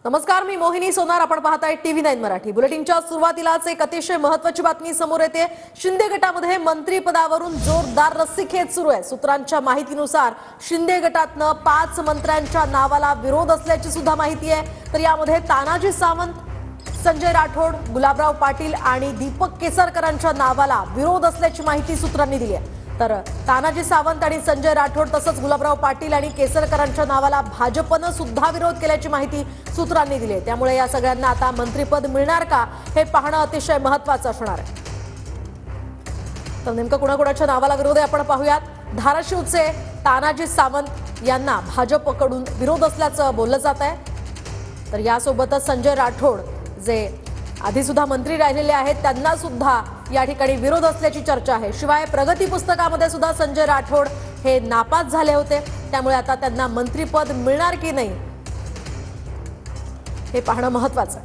नमस्कार, मी मोहिनी सोनार. आपण पाहताय TV9 मराठी. बुलेटिनच्या सुरुवातीलाच एक अतिशय महत्त्वाची बातमी समोर येते. शिंदे गटामध्ये मंत्रिपदावरून जोरदार रस्सीखेच सुरू आहे. सूत्रांच्या माहितीनुसार शिंदे गटातनं 5 मंत्र्यांच्या नावाला विरोध असल्याची सुद्धा माहिती आहे. तर यामध्ये तानाजी सावंत, संजय राठोड, गुलाबराव पाटील आणि दीपक केसरकरांच्या नावाला विरोध असल्याची माहिती सूत्रांनी दिली आहे. तर तानाजी सावंत आणि संजय राठोड तसंच गुलाबराव पाटील आणि केसरकरांच्या नावाला भाजपनं सुद्धा विरोध केल्याची माहिती सूत्रांनी दिली आहे. त्यामुळे या सगळ्यांना आता मंत्रिपद मिळणार का हे पाहणं अतिशय महत्त्वाचं असणार आहे. तर नेमकं कुणाकुणाच्या नावाला विरोध आहे आपण पाहूयात. धाराशिवचे तानाजी सावंत यांना भाजपकडून विरोध असल्याचं बोललं जात आहे. तर यासोबतच संजय राठोड जे आधी सुद्धा मंत्री राहिलेले आहेत त्यांना सुद्धा या ठिकाणी विरोध असल्याची चर्चा आहे. शिवाय प्रगती पुस्तकामध्ये सुद्धा संजय राठोड हे नापास झाले होते. त्यामुळे आता त्यांना मंत्रिपद मिळणार की नाही हे पाहणं महत्त्वाचं आहे.